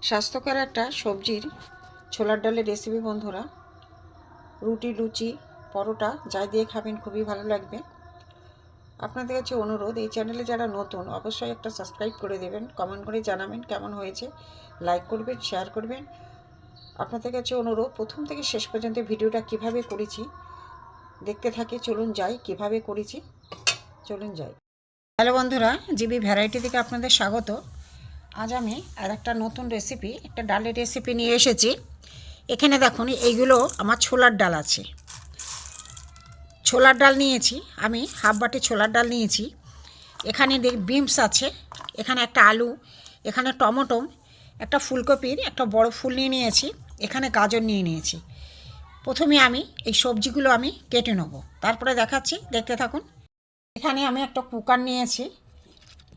স্বাস্থ্যকর একটা সবজির ছোলার ডালের রেসিপি বন্ধুরা। রুটি, লুচি, পরোটা যাই দিয়ে খাবেন খুবই ভালো লাগবে। আপনাদের কাছে অনুরোধ, এই চ্যানেলে যারা নতুন অবশ্যই একটা সাবস্ক্রাইব করে দেবেন, কমেন্ট করে জানাবেন কেমন হয়েছে, লাইক করবেন, শেয়ার করবেন। আপনাদের কাছে অনুরোধ, প্রথম থেকে শেষ পর্যন্ত ভিডিওটা কিভাবে করেছি দেখতে থাকি। চলুন যাই, কিভাবে করেছি চলুন যাই। হ্যালো বন্ধুরা, জিবি ভ্যারাইটি থেকে আপনাদের স্বাগত। আজ আমি আর একটা নতুন রেসিপি, একটা ডালের রেসিপি নিয়ে এসেছি। এখানে দেখুন, এইগুলো আমার ছোলার ডাল আছে। ছোলার ডাল নিয়েছি আমি, হাফ বাটি ছোলার ডাল নিয়েছি। এখানে বিনস আছে, এখানে একটা আলু, এখানে টমেটো, একটা ফুলকপির একটা বড় ফুল নিয়ে নিয়েছি, এখানে গাজর নিয়ে নিয়েছি। প্রথমে আমি এই সবজিগুলো আমি কেটে নেব, তারপরে দেখাচ্ছি, দেখতে থাকুন। এখানে আমি একটা কুকার নিয়েছি।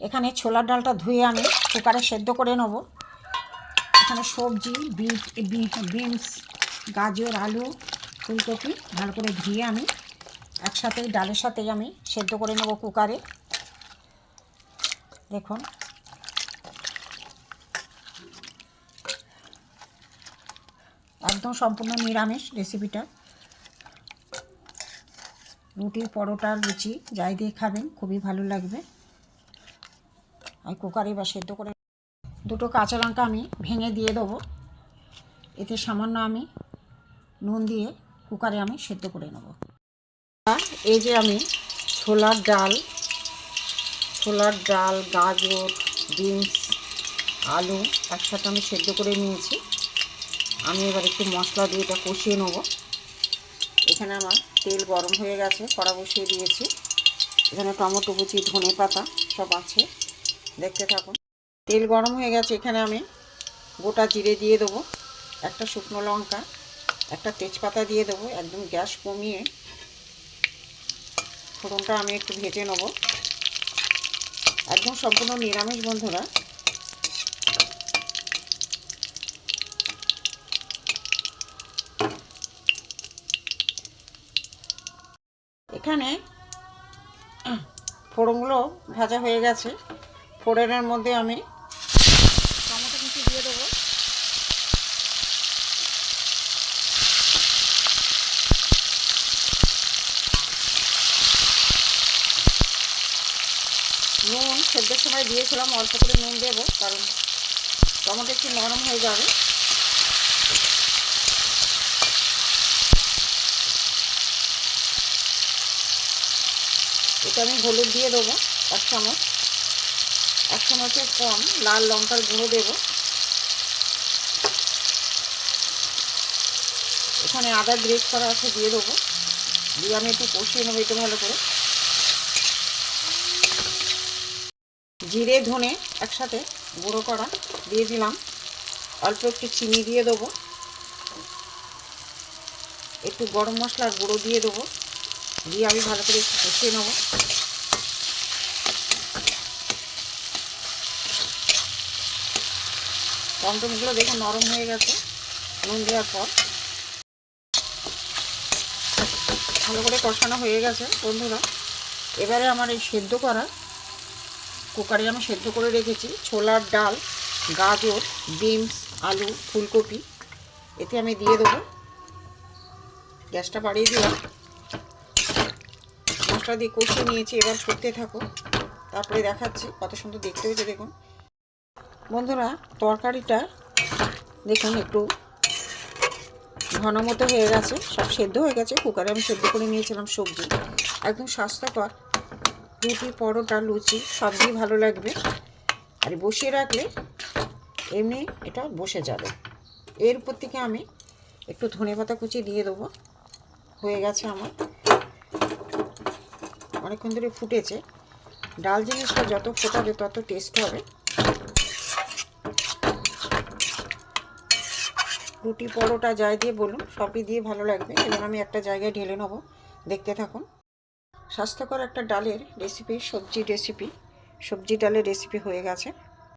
এখানে ছোলার ডালটা ধুয়ে আমি কুকারে সেদ্ধ করে নেব। এখানে সবজি বিনস, গাজর, আলু, ফুলকপি ভালো করে ধুয়ে আমি একসাথেই ডালের সাথেই আমি সেদ্ধ করে নেব কুকারে। দেখুন, একদম সম্পূর্ণ নিরামিষ রেসিপিটা। রুটি, পরোটা, লুচি যাই দিয়ে খাবেন খুবই ভালো লাগবে। আমি কুকারে বা সেদ্ধ করে দুটো কাঁচা লঙ্কা আমি ভেঙে দিয়ে দেবো। এতে সামান্য আমি নুন দিয়ে কুকারে আমি সেদ্ধ করে নেব। এই যে আমি ছোলার ডাল, গাজর, বিনস, আলু একসাথে আমি সেদ্ধ করে নিয়েছি। আমি এবার একটু মশলা দিয়ে এটা কষিয়ে নেব। এখানে আমার তেল গরম হয়ে গেছে, কড়া বসিয়ে দিয়েছি। এখানে টমেটো কুচি, ধনে পাতা সব আছে, দেখতে থাকুন। তেল গরম হয়ে গেছে, এখানে আমি গোটা জিরে দিয়ে দেবো, একটা শুকনো লঙ্কা, একটা তেজপাতা দিয়ে দেবো। একদম গ্যাস কমিয়ে ফোড়নটা আমি একটু ভেজে নেব। একদম সম্পূর্ণ নিরামিষ বন্ধুরা। এখানে ফোড়নগুলো ভাজা হয়ে গেছে। ফোড়নের মধ্যে আমি টমেটো কুচি দিয়ে দেবো। নুন সেদ্ধের সময় দিয়েছিলাম, অল্প করে নুন দেবো, কারণ টমেটো একটু নরম হয়ে যাবে। এটা আমি হলুদ দিয়ে দেবো, এক চামচের কম লাল লঙ্কার গুঁড়ো দেবো। এখানে আদা গ্রেট করা আছে, দিয়ে দেবো। দিয়ে আমি একটু কষিয়ে নেবো একটু ভালো করে। জিরে, ধনে একসাথে গুঁড়ো করা দিয়ে দিলাম। অল্প একটু চিনি দিয়ে দেবো, একটু গরম মশলার গুঁড়ো দিয়ে দেবো। দিয়ে আমি ভালো করে একটু কষিয়ে নেবো। টমেটোগুলো দেখে নরম হয়ে গেছে নুন দেওয়ার পর। ভালো করে কষানো হয়ে গেছে বন্ধুরা। এবারে আমার এই সেদ্ধ করা, কুকারে আমি সেদ্ধ করে রেখেছি ছোলার ডাল, গাজর, বিনস, আলু, ফুলকপি, এতে আমি দিয়ে দেবো। গ্যাসটা বাড়িয়ে দিলাম, মশলা দিয়ে কষিয়ে নিয়েছি। এবার ফুটতে থাকো, তারপরে দেখাচ্ছি কত সুন্দর দেখতে হয়েছে। দেখুন বন্ধুরা, তরকারিটা দেখুন একটু ঘন মতো হয়ে গেছে, সব সেদ্ধ হয়ে গেছে। কুকারে আমি সেদ্ধ করে নিয়েছিলাম সবজি, একদম স্বাস্থ্যকর। রুটি, পরোটা, লুচি সব দিয়ে ভালো লাগবে। আর বসিয়ে রাখলে এমনি এটা বসে যাবে। এর উপর থেকে আমি একটু ধনেপাতা কুচি দিয়ে দেবো। হয়ে গেছে আমার, অনেকক্ষণ ধরে ফুটেছে। ডাল জিনিসটা যত ফোটাবে তত টেস্ট হবে। রুটি, পরোটা যাই দিয়ে বলুন সবই দিয়ে ভালো লাগবে। এবার আমি একটা জায়গায় ঢেলে নেবো, দেখতে থাকুন। স্বাস্থ্যকর একটা ডালের রেসিপি, সবজি ডালের রেসিপি হয়ে গেছে।